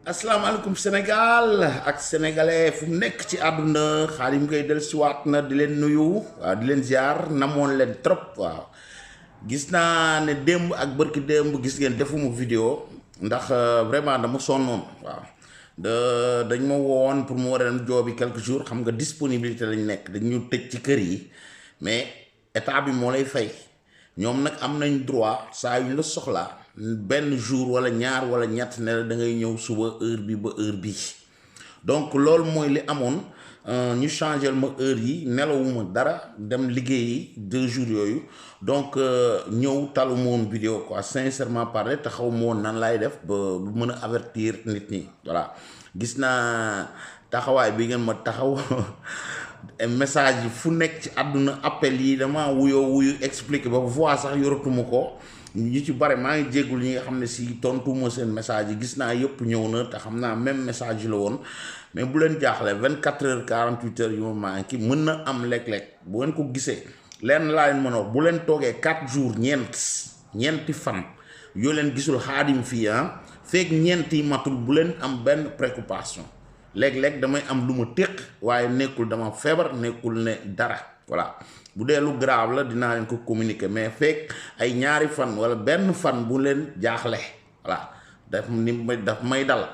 asalaamaaleykum Sénégal ak sénégalais fu mu nekk ci àdduna Khadim Gueye del siwaat na di leen nuyu waaw di leen ziar namoon leen trop waaw gis naa ne démb ak bërki démb gis ngeen defuma vidéo ndax vraiment dama sonnoon waaw dañ ma woon pour mu war a dem joobi quelques jours xam nga disponibilité lañ nekk dañu tëj ci kër yi mais état bi moo lay fay ñoom nag am nañ droit saa yu la soxlaa benn jour wala ñaar wala ñett ne la da ngay ñëw suba heure bi ba heure bi donc loolu mooy li amoon ñu changé ma heure yi nelawuma dara dem liggéeyi 2 jours yooyu donc ñëw talu ma woon vidéo quoi sincèrement parler te xaw ma woon nan laay def ba mën a avertir nit ñi voilà gis naa taxawaay bi ngeen ma taxaw message yi fu nekk ci àdduna appel yi dama wuyu expliqué ba voix sax yoratuma ko ñu ci bare maa ngi jéggul ñi nga xam ne si tontuma seen message yi gis naa yëpp ñëw na te xam naa même message yi la woon mais bu leen jaaxle 24 heures 48 heures yu ma manqué mën na am léeg-léeg bu ngeen ko gisee lenn laa leen mën a wax bu leen toogee 4 jours ñeenti fan yoo leen gisul Khadim fii feek ñeenti matul bu leen am benn préoccupation léeg-léeg damay am lu ma téq waaye nekkul dama feebar nekkul ne dara voilà bu dee lu grave la dinaa leen ko communiquer mais fekk ay ñaari fan wala benn fan bu leen jaaxle voilà daf may dal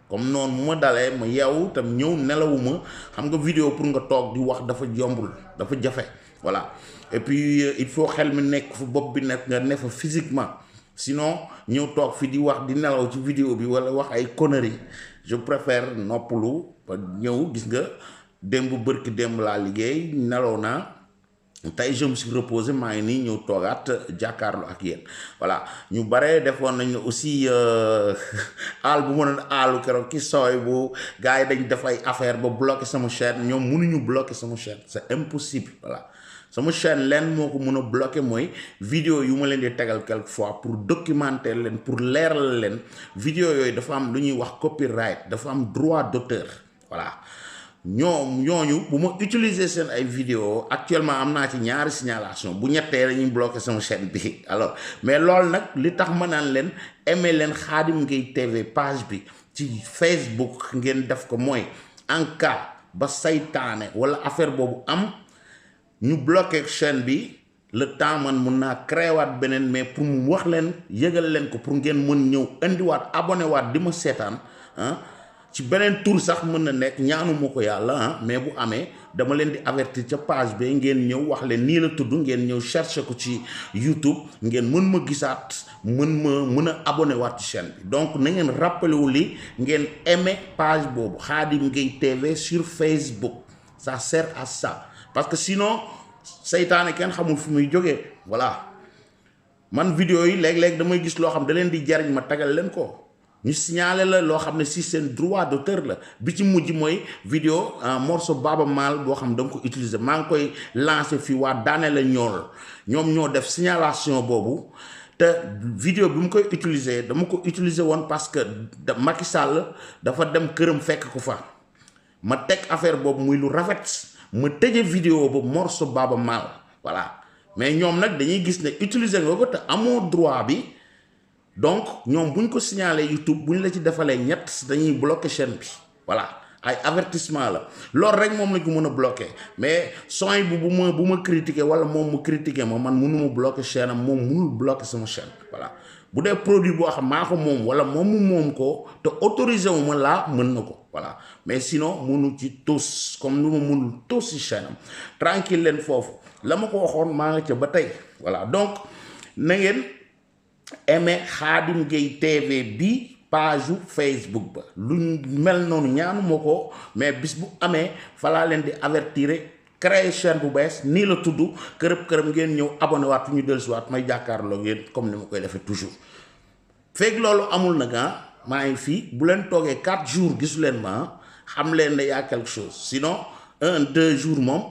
comme noonu mu ma dalee ma yeewu tam ñëw nelawuma xam nga vidéo pour nga toog di wax dafa jombul dafa jafe voilà et puis il faut xel mi nekk fu bopp bi nekk nga ne fa physiquement sinon ñëw toog fi di wax di nelaw ci vidéo bi wala wax ay conneries je préfère noppalu ba ñëw gis nga démb bërki démb laa liggéey nelaw naa tey je me suis reposé maa ngi nii ñëw toogaat jàkkaarloo ak yéen voilà ñu bare defoon nañ aussi aal bu ma doon aalu keroog ki sooy bu gars yi dañ def ay affaire ba bloqué sama chaîne ñoom mënuñu bloqué sama chaîne c'est impossible voilà sama chaîne leen moo ko mën a bloqué mooy vidéo yu ma leen di tegal quelque fois pour documenter leen pour leeral leen vidéo yooyu dafa am lu ñuy wax copyright dafa am droit d'auteur voilà ñooñu bu ma utiliser seen ay vidéo actuellement am naa ci ñaari signalation bu ñettee dañuy bloqué sama chaîne bi alors mais loolu nag li tax ma naan leen aimé leen Khadim Gueye TV page bi ci Facebook ngeen def ko mooy en cas ba saytaane wala affaire boobu am ñu bloqué chaîne bi le temps man mun naa créé waat beneen mais pour mu wax leen yëgal leen ko pour ngeen mën ñëw indiwaat abonné waat di ma seetaan ci beneen tour sax mën na nekk ñaanuma ko yàlla mais bu amee dama leen di avertir ca page bi ngeen ñëw wax leen nii la tudd ngeen ñëw chercher ko ci YouTube ngeen mën ma gisaat mën a abonné waat ci chaîne bi donc na ngeen rappelé wu li ngeen aimé page boobu Khadim Gueye TV sur Facebook ça sert à ça parce que sinon seytaane kenn xamul fu muy jógee voilà man vidéo yi léeg-léeg damay gis loo xam da leen di jariñ ma tagal leen ko ñu signalé la loo xam ne si seen droit d'auteur la bi ci mujj mooy vidéo morceau Baaba Maal boo xam da nga ko utiliser maa ngi koy lancé fii waa daane la ñool ñoom ñoo def signalation boobu te vidéo bi mu koy utiliser dama ko utiliser woon parce que Macky Sall dafa dem këram fekk ko fa ma teg affaire boobu muy lu rafet ma tëje vidéo ba morceau Baaba Maal voilà mais ñoom nag dañuy gis ne utiliser nga ko te amoo droit bi donc ñoom buñ ko signalé YouTube buñ la ci defalee ñett dañuy bloqué chaîne bi voilà ay avertissement la loolu rek moom lañ ko mën a bloqué mais sooy bu ma critiqué wala moom mu critiqué ma man mënuma bloqué chaîne am moom mënul bloqué sama chaîne voilà bu dee produit boo xam maa ko moom wala moom mu moom ko te autorisé wu ma laa mën na ko voilà mais sinon mënu ci tous comme nu ma mënul tous ci chaîne am tranquille leen foofu la ma ko waxoon maa nga ca ba tey voilà donc na ngeen aimé Khadim Gueye TV bi page Facebook ba lu mel noonu ñaanuma ko mais bis bu amee falaa leen di avertir créer chaîne bu bees nii la tudd kërëb ngeen ñëw abonné waat ñu dellusiwaat may jàkkaarloo ngeen comme ni ma koy defee toujours fekk loolu amul nag maa ngi fii bu leen toogee 4 jours gisu leen ma xam leen ne y'a quelque chose sinon 1-2 jours moom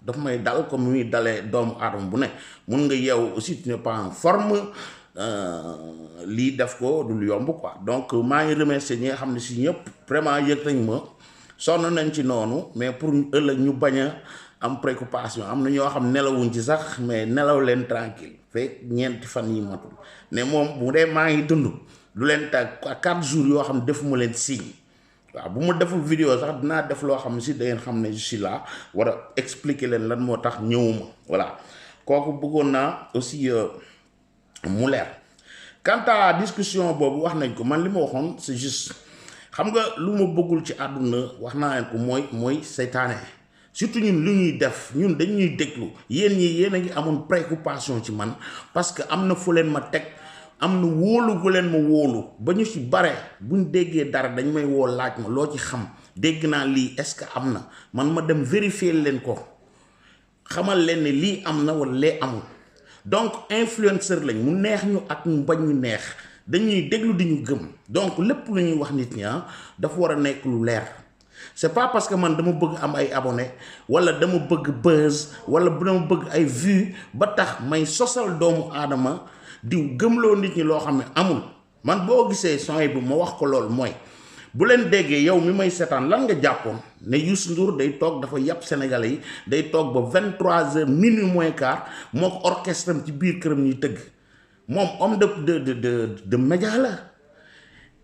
daf may dal comme muy dalee doomu aadama bu ne mun nga yeewu aussi tu n'es pas en forme lii def ko du lu yomb quoi donc maa ngi remercier ñi nga xam ne si ñëpp vraiment yëg nañ ma sonn nañ ci noonu mais pour ëllëg ñu bañ a am préoccupation am na ñoo xam nelawuñ ci sax mais nelaw leen tranquille fekk ñeenti fan yi matul ne moom bu dee maa ngi dund du leen tag 4 jours yoo xam ne defuma leen signe waaw bu ma deful vidéo sax dinaa def loo xam ne si da ngeen xam ne je suis là war a expliquer leen lan moo tax ñëwuma voilà kooku bëggoon naa aussi mu leer. Quant à discussion boobu wax nañ ko man li ma waxoon c'est juste xam nga lu ma bëggul ci àdduna wax naa leen ko mooy seytaane surtout ñun lu ñuy def ñun dañuy déglu yéen ñi yéen a ngi amoon préoccupation ci man parce que am na fu leen ma teg am na wóolu gu leen ma wóolu ba ñu ci bare buñ déggee dara dañ may woo laaj ma loo ci xam dégg naa lii est-ce que am na man ma dem vérifier leen ko xamal leen ne lii am na wala lee amul. Donc influenceur lañ mu neex ñu ak mu bañ ñu neex dañuy déglu di ñu gëm donc lépp lu ñuy wax nit ñi dafa war a nekk lu leer c'est pas parce que man dama bëgg am ay abonnés wala dama bëgg buzz wala dama bëgg ay vues ba tax may sosal doomu aadama di gëmloo nit ñi loo xam ne amul man boo gisee son bu ma wax ko loolu mooy bu leen déggee yow mi may seetaan lan nga jàppoon ne Youssou Ndour day toog dafa yàpp Sénégalais yi day toog ba 23h minuit moins quart moo ko orchestre ci biir këram ñuy tëgg moom homme de média la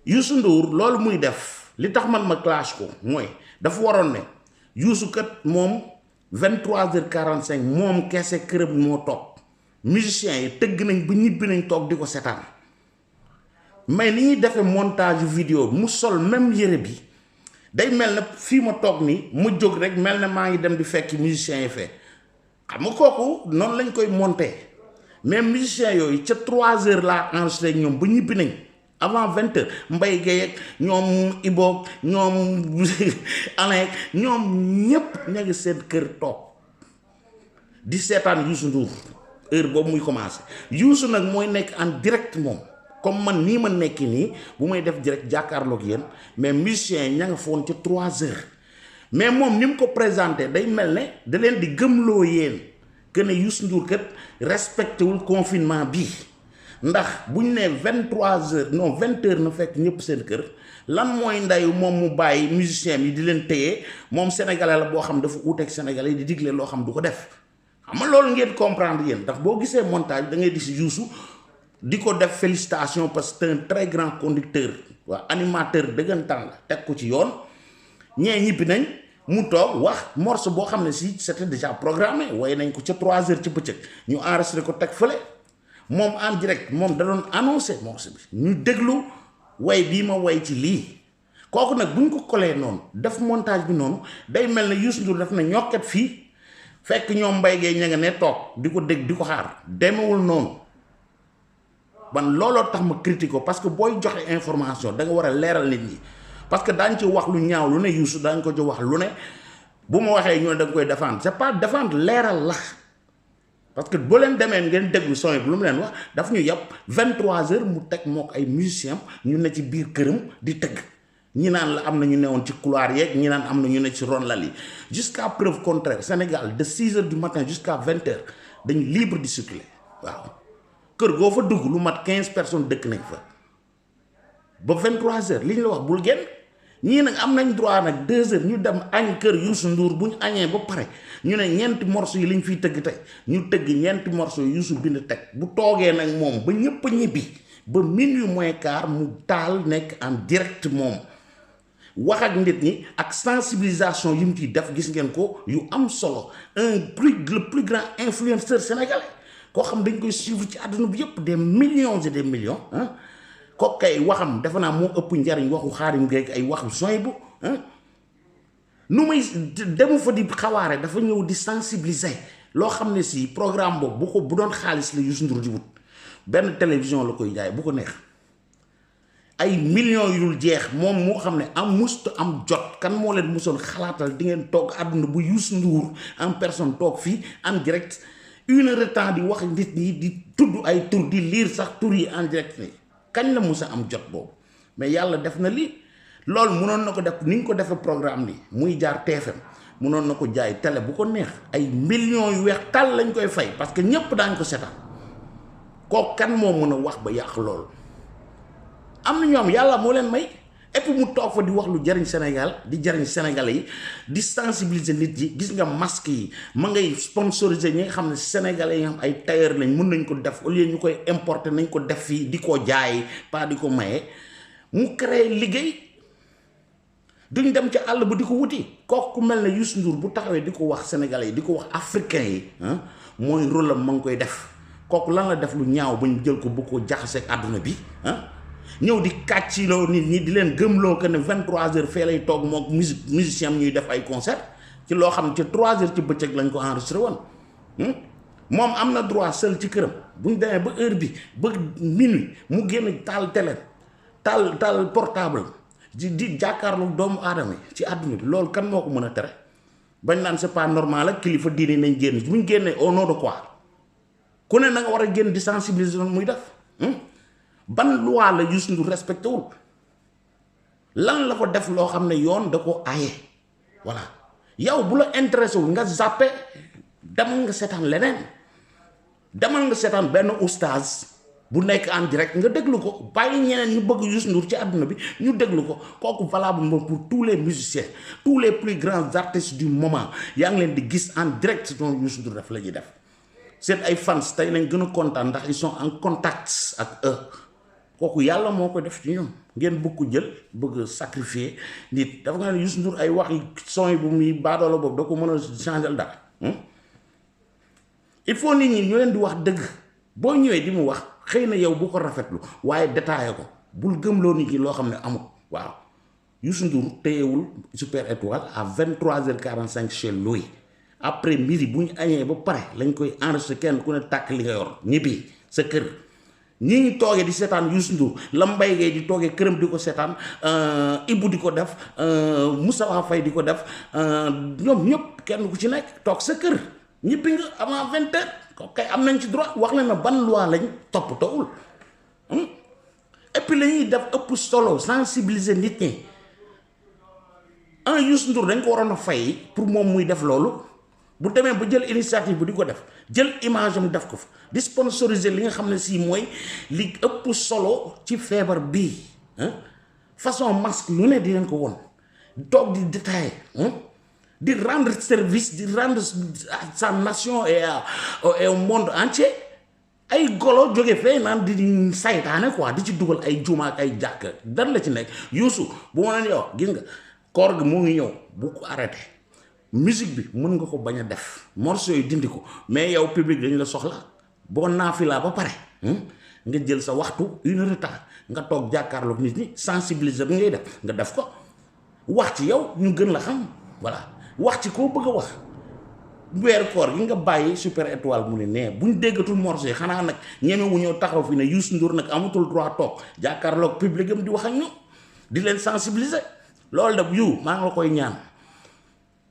Youssou Ndour loolu muy def li tax man ma clash ko mooy dafa waroon ne Youssou kat moom 23h45 moom kese këram moo toog musiciens yi tëgg nañ ba ñibbi nañ toog di ko seetaan mais ni ñuy defee montage vidéo mu sol même yére bi day mel na fii ma toog ni mu jóg rek mel na maa ngi dem di fekk musiciens yi fee xam nga kooku noonu lañ koy monter mais musiciens yooyu ca 3h laa enregistré ñoom ba ñibbi nañ avant 20h Mbaye Gueye ak ñoom Ibo ñoom Alain ñoom ñépp ña ngi seen kër toog di seetaan Youssou Ndour heure boobu muy commencé Youssou nag mooy nekk en direct moom comme man nii ma nekki nii bu may def direct jàkkaarloog yéen mais musiciens yi ña nga foon ca 3h mais moom ni mu ko présenté day mel ne da leen di gëmloo yéen que ne Youssou Ndour kat respecté wul confinement bii ndax bu ñu nee 23h non 20h na fekk ñëpp seen kër lan mooy ndayu moom mu bàyyi musiciens yi di leen téye moom sénégalais la boo xam dafa uuteeg sénégalais yi di digle loo xam du ko def xam nga loolu ngeen comprendre yéen ndax boo gisee montage da ngay gis Youssou di ko def félicitation parce que c'est un très grand conducteur waa animateur dëggantaan la teg ko ci yoon ñee ñibbi nañ mu toog wax morceau boo xam ne si c'était déjà programmé waaye nañ ko ca 3h ci bëccëg ñu enregistré ko teg fële moom en direct moom da doon annoncé morceau bi ñu déglu way bii ma way ci lii kooku nag bu ñu ko colee noonu def montage bi noonu day mel ne Youssou Ndour def na ñokket fii fekk ñoom Mbaye Gueye ña nga ne toog di ko dégg di ko xaar demewul noonu ban looloo tax ma critique ko parce que booy joxe information da nga war a leeral nit ñi parce que daañ ci wax lu ñaaw lu ne Youssou daañ ko ci wax lu ne bu ma waxee ñu ne da nga koy défendre c'est pas défendre leeral la parce que boo leen demee ngeen déglu son yi lu mu leen wax daf ñu yàpp 23h mu teg mook ay musiciens ñu ne ci biir këram di tëgg ñi naan la am na ñu newoon ci couloir yeeg ñi naan am na ñu ne ci ron lal yi jusqu'à preuve contraire Sénégal de 6h du matin jusqu'à 20h dañ libre di circuler waaw kër goo fa dugg lu mat 15 personnes dëkk nañ fa ba 23h li ñu la wax bul génn ñii nag am nañ droit nag 2h ñu dem añ kër Youssou Ndour bu ñu añee ba pare ñu ne ñeenti morceaux yi liñ fiy tëgg tey ñu tëgg ñeenti morceaux yi Youssou bind teg bu toogee nag moom ba ñëpp a ñibbi ba minuit moins quart mu taal nekk en direct moom wax ak nit ñi ak sensibilisation yi mu ciy def gis ngeen ko yu am solo le plus grand influenceur sénégalais koo xam dañ koy suivre ci àdduna bi yëpp des millions et des millions ah kooku kay waxam defe naa moo ëpp njariñ waxu Xaadim Gueye ay waxu Soybu nu muy demu fa di xawaare dafa ñëw di sensibiliser loo xam ne si programme boobu bu doon xaalis la Youssou Ndour di wut benn télévision la koy jaay bu ko neex ay millions yu dul jeex moom moo xam ne am musta am jot kan moo leen musoon xalaatal di ngeen toog àdduna bu Youssou Ndour en personne toog fii en direct 1 heure de temps di wax nit ñi di tudd ay tur di lire sax tur yi en direct ni kañ la musa am jot boobu mais yàlla def na lii loolu munoon na ko def ni ñu ko defee programme bi muy jaar TFM munoon na ko jaay télé bu ko neex ay millions yu weex tàll lañ koy fay parce que ñépp daañ ko seetaan kooku kan moo mën a wax ba yàq loolu am na ñoom yàlla moo leen may et puis mu toog fa di wax lu jariñ Sénégal di jariñ Sénégalais yi di sensibiliser nit yi gis nga masque yi ma ngay sponsoriser ñi nga xam ne Sénégalais yi nga xam ay tailleur lañ mën nañ ko def au lieu ñu koy importer nañ ko def fii di ko jaay pas di ko maye mu créer liggéey duñ dem ci àll ba di ko wuti kooku ku mel ne Youssou Ndour bu taxawee di ko wax Sénégalais yi di ko wax africain yi mooy rôle am ma ngi koy def kooku lan la def lu ñaaw ba ñu jël ko bu ko jaxaseeg àdduna bi ñëw di kàcciloo nit ñi di leen gëmloo que ne 23h fee lay toog mook musicien ñuy def ay concert ci loo xam ne ci 3h ci bëccëg lañ ko enregistré woon moom am na droit seul ci këram bu ñu demee ba heure bi ba minuit mu génn taal télé taal portable di jàkkaarloo doomu aadama yi ci àdduna bi loolu kan moo ko mën a tere bañ naan c'est pas normal ak kilifa diine nañ génn bu ñu génnee au nom de quoi ku ne na nga war a génn di sensibiliser muy def ban loi la Youssou Ndour respecté wul lan la ko def loo xam ne yoon da ko aaye voilà yow bu la intéressé wul nga zappé demal nga seetaan leneen demal nga seetaan benn oustaz bu nekk en direct nga déglu ko bàyyi ñeneen ñu bëgg Youssou Ndour ci àdduna bi ñu déglu ko kooku valable moom pour tous les musiciens tous les plus grands artistes du moment yaa ngi leen di gis en direct si doon Youssou Ndour def la ñuy def seen ay fans tey lañ gën a kontaan ndax ils sont en contact ak eux kooku yàlla moo ko def ci ñoom ngeen bëgg ko jël bëgg sacrifier nit dafa nga ne Youssou Ndour ay wax son yi bu muy baadoola boobu da ko mën a changer dara il faut nit ñi ñu leen di wax dëgg boo ñëwee di mu wax xëy na yow bu ko rafetlu waaye détaillé ko bul gëmloo nit ñi loo xam ne amul waaw Youssou Ndour téyewul Super Étoile à 23h45 chez lui après midi bu ñu añee ba pare lañ koy enregistré kenn ku ne tàkk li nga yor ñibbi sa kër ñi ngi toogee di seetaan Youssou Ndour la Mbaye Gueye di toogee këram di ko seetaan Ibou di ko def Moustapha Faye di ko def ñoom ñëpp kenn ku ci nekk toog sa kër ñibbi nga avant 20h ko kay am nañ ci droit wax leen na ban loi lañ toppatoowul et puis la ñuy def ëpp solo sensibiliser nit ñi Youssou Ndour dañ ko waroon a fay pour moom muy def loolu bu demee ba jël initiative bu di ko def jël image am def ko fa di sponsoriser li nga xam ne si mooy li ëpp solo ci feebar bii façon masque lu ne di leen ko woon toog di détailler di rendre service di rendre à sa nation et au monde entier ay golo jóge fee naan di saytaane quoi di ci dugal ay juma ak ay jàkk dan la ci nekk Youssou bu ma leen yow gis nga koor gi moo ngi ñëw bu ko arrêté musique bi mën nga ko bañ a def morceau yi dindi ko mais yow public dañu la soxla boo naafilaa ba pare nga jël sa waxtu 1 heure de temps nga toog jàkkaarloog nit ñi sensibiliser bi ngay def nga def ko wax ci yow ñu gën la xam voilà wax ci koo bëgg a wax weeru koor gi nga bàyyi Super Étoile mu ne nee bu ñu déggatul morceau yi xanaa nag ñeme wu ñëw taxaw fi ne Youssou Ndour nag amatul droit toog jàkkaarloog public am di wax ak ñoom di leen sensibiliser loolu da maa ngi la koy ñaan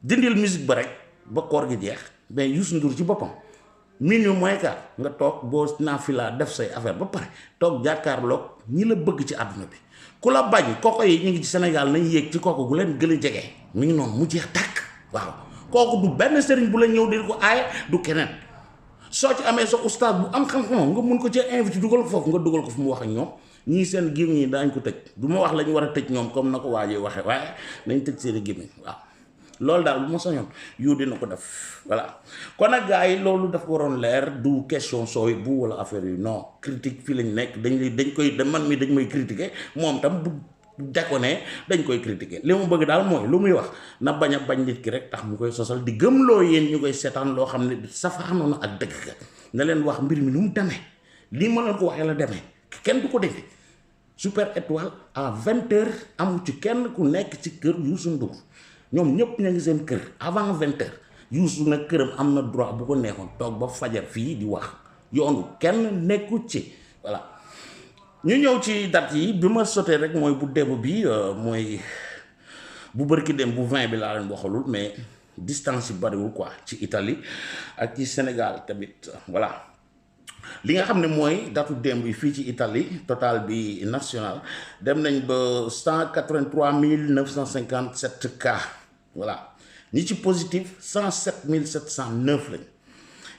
dindil musique ba rek ba koor gi jeex mais Youssou Ndour ci boppam minuit moins quart nga toog boo naafila def say affaire ba pare toog jàkkaarloog ñi la bëgg ci àdduna bi ku la bañ koko yi ñu ngi ci Sénégal nañ yéeg ci koko gu leen gën a jege mi ngi noonu mu jeex tàkk waaw kooku du benn sëriñ bu la ñëw di ko aaye du keneen soo ci amee sa oustaz bu am xam-xam nga mun ko ci invité dugal ko foofu nga dugal ko fu mu wax ak ñoom ñii seen gémmiñ ñi daañ ko tëj du ma wax la ñu war a tëj ñoom comme na ko waajee waxee waaye nañ tëj seen gémmiñ waaw loolu daal bu ma soñoon yu dina ko def voilà kon nag gars yi loolu dafa waroon leer du question sooy bu wala affaire yi non critique fii lañ nekk dañ koy man mi dañ may critiquer moom tam bu déconné dañ koy critiquer li mu bëgg daal mooy lu muy wax na bañ a bañ nit ki rek tax mu koy sosal di gëmloo yéen ñu koy seetaan loo xam ne safaanoon na ak dëgg ka na leen wax mbir mi nu mu demee lii ma leen ko waxee la demee kenn du ko dégg Super Étoile à 20h amu ci kenn ku nekk ci kër Youssou Ndour ñoom ñëpp ña ngi seen kër avant 20h Youssou nag këram am na droit bu ko neexoon toog ba fajar fii di wax yoonu kenn nekku ci voilà. ñu ñëw ci date yi bi ma sotee rek mooy bu démb bi mooy bu bërki dem bu 20 bi laa leen waxalul mais distance yi bariwul quoi ci Italie ak ci Sénégal tamit voilà. li nga xam ne mooy datu démb yi fii ci Italie total bi national dem nañ ba 183 957 cas voilà ñi ci positif 107 709 lañ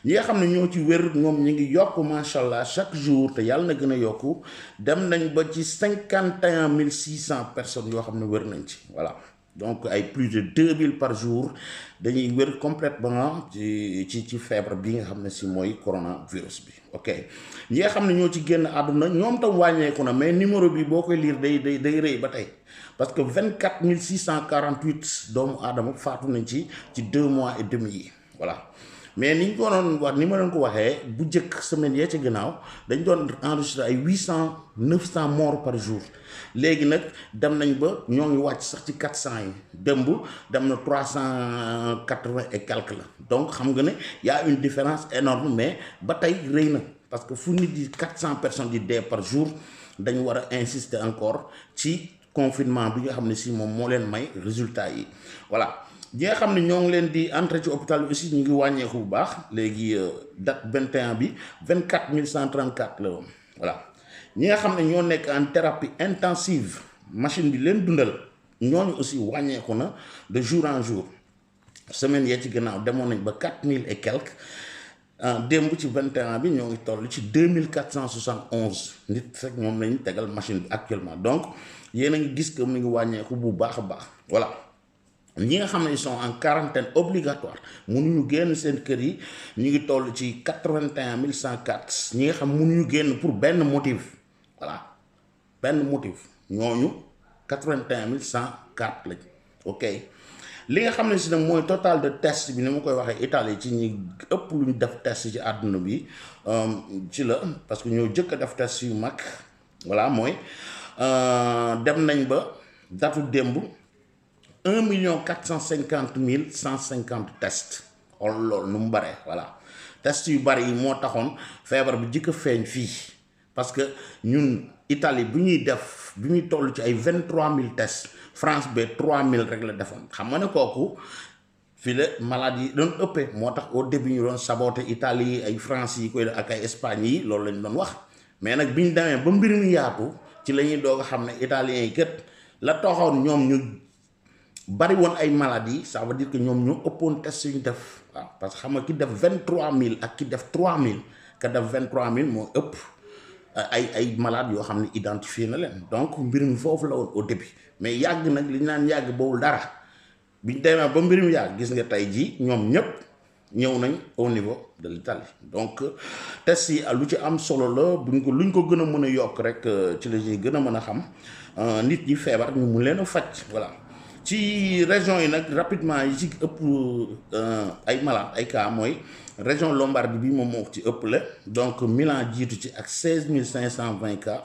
ñi nga xam ne ñoo ci wér ñoom ñi ngi yokk macha allah chaque jour te yàlla na gën a yokku dem nañ ba ci 51 600 personnes yoo xam ne wér nañ ci voilà. Donc ay plus de 2000 par jour dañuy wér complètement ci feebar bi nga xam ne si mooy coronavirus bi ok ñi nga xam ne ñoo ci génn àdduna ñoom tam wàññeeku na mais numéro bi boo koy lire day rëy ba tey parce que 24 648 doomu aadama faatu nañ ci 2 mois et demi yi voilà. Mais ni ñu ko doon wax ni ma leen ko waxee bu njëkk semaine yee ci gannaaw dañ doon enregistré ay 800 900 morts par jour léegi nag dem nañ ba ñoo ngi wàcc sax ci 400 yi démb dem na 380 et quelque la donc xam nga ne y a une différence énorme mais ba tey rëy na parce que fu nit di 400 personnes di dee par jour dañu war a insister encore ci confinement bi nga xam ne si moom moo leen may résultat yi voilà. ñi nga xam ne ñoo ngi leen di entrer ci hôpital bi aussi ñu ngi wàññeeku bu baax léegi date 21 bi 24 134 la woon voilà. ñi nga xam ne ñoo nekk en thérapie intensive machine bi leen dundal ñooñu aussi wàññeeku na de jour en jour semaine yee ci gannaaw demoon nañ ba 4000 et quelques démb ci 21 bi ñoo ngi toll ci 2471 nit rek ñoom lañ tegal machine bi actuellement donc yéen a ngi gis que mu ngi wàññeeku bu baax a baax voilà. ñi nga xam ne ils sont en quarantaine obligatoire mënuñu génn seen kër yi ñu ngi toll ci 81 104 ñi nga xam mënuñu génn pour benn motif voilà benn motif ñooñu 81 104 lañ ok li nga xam ne si nag mooy total de test bi ni ma koy waxee Italie ci ñi ëpp lu ñu def test ci àdduna bi ci la parce que ñoo jëkk a def test yu mag voilà mooy dem nañ ba datu démb 1 450 150 tests loolu nu mu bare voilà test yu bari yi moo taxoon feebar bi jëkk a feeñ fii parce que ñun Italie bu ñuy def bi muy toll ci ay 23000 tests France ba 3000 rek la defoon xam nga ne kooku fii la malade yi doon ëppee moo tax au début ñu doon saboter Italie ay France yi koy ak ay Espagne yi loolu lañ doon wax mais nag bi ñu demee ba mbir mi yaatu ci la ñuy doog a xam ne italiens yi kët la taxoon ñoom ñu bari woon ay maladies ça veut dire que ñoom ñoo ëppoon test yu ñu def waaw parce que xam nga ki def 23000 ak ki def 3000 ka def 23000 moo ëpp ay malades yoo xam ne identifié na leen donc mbir mi foofu la woon au début mais yàgg nag li ñu naan yàgg bowul dara biñ demee ba mbir mi yàgg gis nga tey jii ñoom ñëpp ñëw nañ au niveau de l'Italie donc test yi lu ci am solo la luñ ko gën a mën a yokk rek ci la ñuy gën a mën a xam nit ñi feebar ñu mun leen a faj voilà. ci région yi nag rapidement yi ci ëpp ay malade ay cas mooy région Lombardie bi moom moo ci ëpp la donc Milan jiitu ci ak 16 520 cas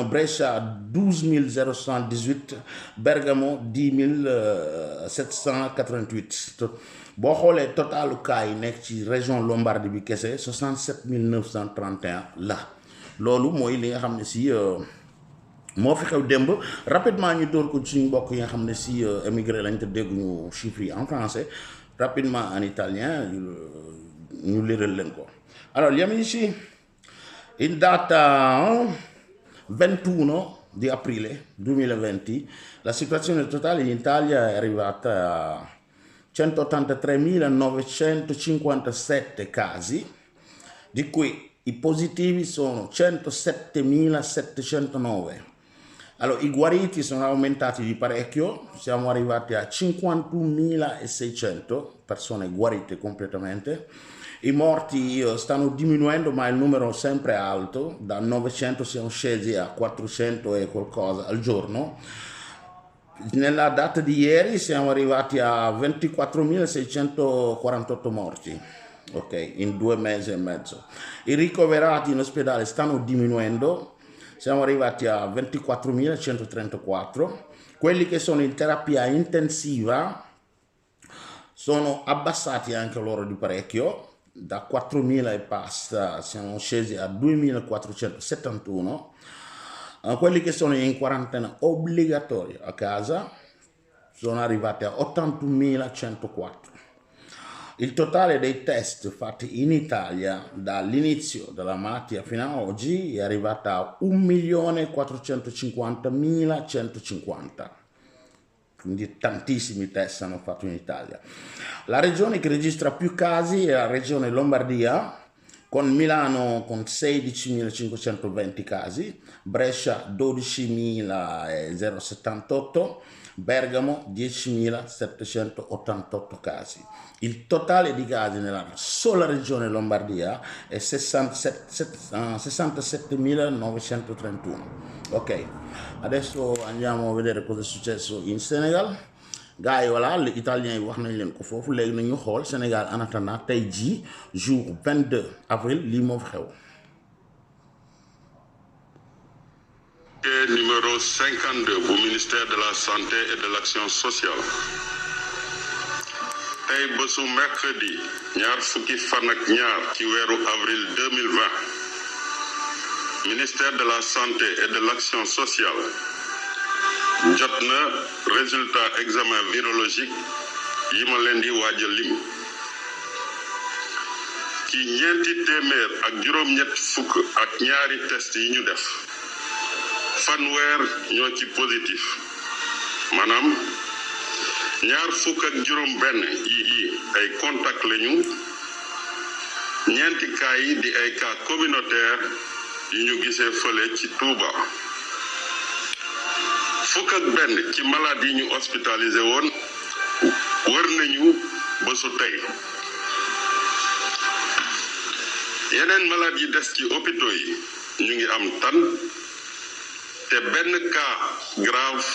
Brescia 12 078 Bergamo 10 788 boo xoolee totalu cas yi nekk ci région Lombardie bi kese 67 931 la loolu mooy li nga xam ne si moo fi xew démb rapidement ñu door ko suñu mbokk yi nga xam ne si émigré lañ te dégguñu chiffres yi en français rapidement en italien ñu liral leen ko. Alors gli amici, in data 21 di aprile 2020 la situazione totale in Italia è arrivata a 183.957 casi, di cui i positivi sono 107.709. Allora, i guariti sono aumentati di parecchio, siamo arrivati a 51.600 persone guarite completamente. I morti stanno diminuendo, ma il numero è sempre alto, da 900 siamo scesi a 400 e qualcosa al giorno. Nella data di ieri siamo arrivati a 24.648 morti, ok, in 2 mesi e mezzo. I ricoverati in ospedale stanno diminuendo, siamo arrivati a 24.134. Quelli che sono in terapia intensiva sono abbassati anche loro di parecchio, da 4.000 e passa siamo scesi a 2.471. Quelli che sono in quarantena obbligatoria a casa sono arrivati a 81.104. Il totale dei test fatti in Italia dall'inizio della malattia fino ad oggi è arrivata a 1.450.150. quindi tantissimi test sono fatti in Italia. La regione che registra più casi è la regione Lombardia, con Milano con 16.520 casi, Brescia 12.078, Bergamo 10.788 casi. Il totale di casi nella sola regione Lombardia è 67.931. Ok, adesso andiamo a vedere cosa è successo in Senegal. gars yi voilà les Italiens yi wax nañ leen ko foofu léegi nañu xool Sénégal en attendant tey jii jour 22 avril lii moo fi xew. Numéro 52 bu ministère de la santé et de l'action sociale tey bésu mercredi ñaar fukki fan ak ñaar ci weeru avril 2020 ministère de la santé et de l'action sociale jot na résultat examen virologique yi ma leen di waaj a lim ci ñeenti téeméer ak juróom-ñett fukk ak ñaari test yi ñu def fanweer ñoo ci positif maanaam ñaar fukk ak juróom benn yi ay contact lañu ñeenti cas yi di ay cas communautaire yi ñu gisee fële ci Touba fukk ak benn ci malade yi ñu hospitalisé woon wër nañu bésu tey yeneen malade yi des ci hôpitaux yi ñu ngi am tan te benn cas grave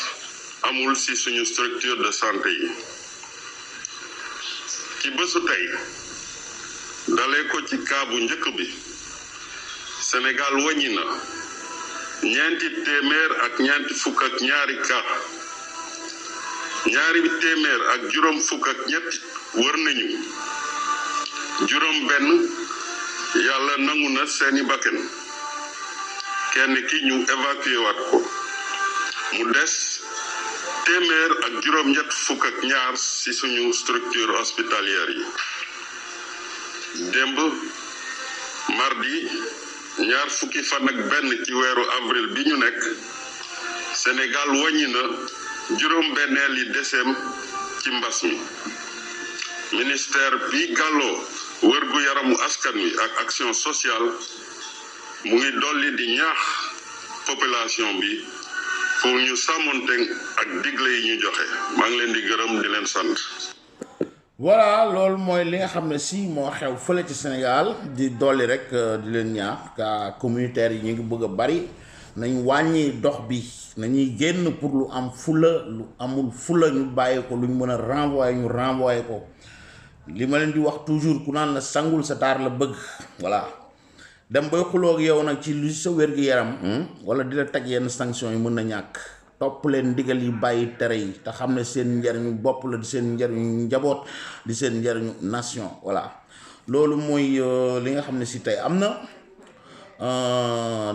amul ci suñu structure de santé yi ci bésu tey dalee ko ci cas bu njëkk bi Sénégal wàññi na ñeenti téeméer ak ñeenti fukk ak ñaari cas ñaari téeméer ak juróom fukk ak ñett wër nañu juróom benn yàlla nangu na seeni bakken kenn ki ñu évacué waat ko mu des téeméer ak juróom ñett fukk ak ñaar ci suñu structure hospitalière yi démb mardi ñaar fukki fan ak benn ci weeru avril bi ñu nekk Sénégal wàññi na juróom benneeli deseem ci mbas mi ministère bi gàlloo wërgu yaramu askan wi ak action sociale mu ngi dolli di ñaax population bi pour ñu sàmmonte ak digle yi ñu joxe maa ngi leen di gërëm di leen sant. voilà loolu mooy li nga xam ne si moo xew fële ci Sénégal di dolli rek di leen ñaax cas communautaire yi ñu ngi bëgg a bari nañ wàññi dox bi nañuy génn pour lu am fula lu amul fula ñu bàyyi ko lu ñu mën a renvoyer ñu renvoyer ko li ma leen di wax toujours ku naan la sangul sa taar la bëgg voilà dem bay xuloo ak yow nag ci lu sa wér-gu-yaram wala di la teg yenn sanction yi mën na ñàkk topp leen ndigal yi bàyyi tere yi te xam ne seen njariñu bopp la di seen njariñu njaboot di seen njariñu nation voilà loolu mooy li nga xam ne si tey am na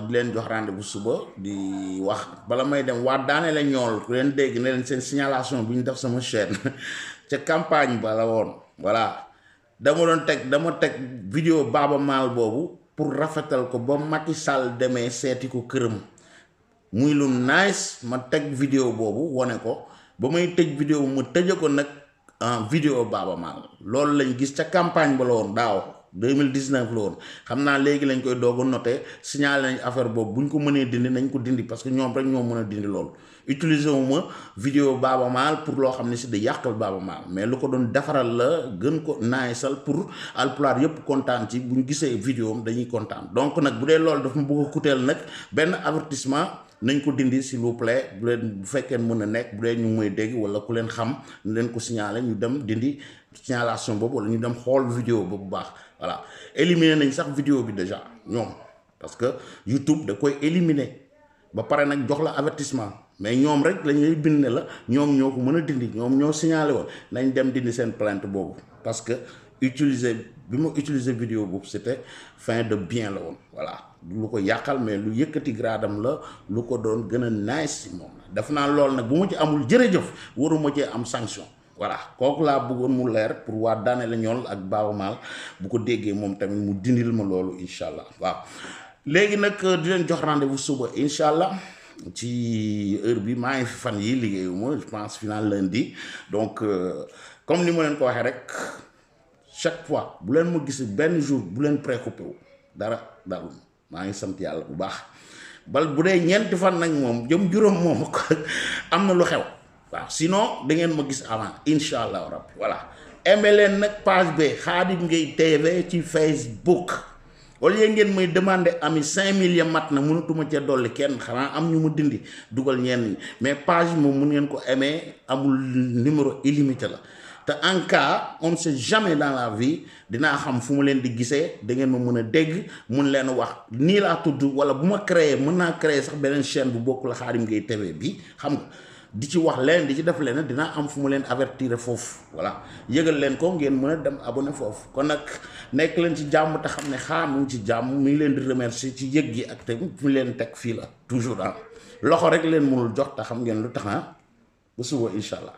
di leen jox rendez-vous suba di wax bala may dem waa daane la ñool ku leen dégg ne leen seen signalation bi ñu def sama chaîne ca campagne ba la woon voilà dama teg vidéo Baaba Maal boobu pour rafetal ko ba Macky Sall demee seeti ko këram muy lu nice ma teg vidéo boobu wone ko ba may tëj vidéo ma tëje ko nag en vidéo Baaba Maal loolu lañ gis ca campagne ba la woon daaw 2019 la woon xam naa léegi lañ koy doog a noté signalé nañ affaire boobu buñ ko mënee dindi nañ ko dindi parce que ñoom rek ñoo mën a dindi loolu utiliser wu ma vidéo Baaba Maal pour loo xam ne si da yàqal Baaba Maal mais lu ko doon defaral la gën ko naayisal pour alpulaar yëpp kontaan ci buñ gisee vidéo am dañuy kontaan donc nag bu dee loolu daf ma bëgg a kuteel nag benn avertissement nañ ko dindi s'il vous plaît bu leen bu fekkee mën a nekk bu dee ñu muy dégg wala ku leen xam ñu leen ko signaler ñu dem dindi signalation boobu wala ñu dem xool vidéo ba bu baax voilà éliminer nañ sax vidéo bi déjà ñoom parce que YouTube da koy éliminer ba pare nag jox la avertissement mais ñoom rek lañuy bind ne la ñoom ñoo ko mën a dindi ñoom ñoo signalé woon nañ dem dindi seen plainte boobu parce que bi ma utiliser vidéo boobu c'était fin de bien la woon voilà lu ko yàqal mais lu yëkkati gradam la lu ko doon gën a nice si moom def naa loolu nag bu ma ci amul jërëjëf waruma cee am sanction voilà kooku laa bëggoon mu leer pour waa daane la ñool ak Baaba Maal bu ko déggee moom tamit mu dindil ma loolu incha allah waaw léegi nag di leen jox rendez-vous suba incha allah ci heure bi maa ngi fi fan yi liggéeyuma je pense final lundi donc comme ni ma leen ko waxee rek chaque fois bu leen ma gis benn jour bu leen préoccupé wu dara dalum maa ngi sant yàlla bu baax bal bu dee ñeenti fan nag moom jëm juróom moom am na lu xew waaw sinon da ngeen ma gis avant incha allah rabbi voilà aimé leen nag page bi Khadim Gueye TV ci Facebook au lieu ngeen may demander ami 5000 ya mat na mënatuma ca dolli kenn xanaa am ñu mu dindi dugal ñenn ñi mais page moom mun ngeen ko aimé amul numéro illimité la te en cas on ne sait jamais dans la vie dinaa xam fu mu leen di gisee da ngeen ma mën a dégg mun leen wax nii laa tudd wala bu ma créer mën naa créer sax beneen chaîne bu bokk la Khadim Gueye TV bi xam nga di ci wax leen di ci def leen dinaa am fu mu leen avertir foofu voilà yëgal leen ko ngeen mën a dem abonné foofu kon nag nekk leen ci jàmm te xam ne xaar mu ngi ci jàmm mi ngi leen di remercier ci yëg gi ak te fu leen teg fii la toujours loxo rek leen mënul jox te xam ngeen lu tax ba suba incha allah.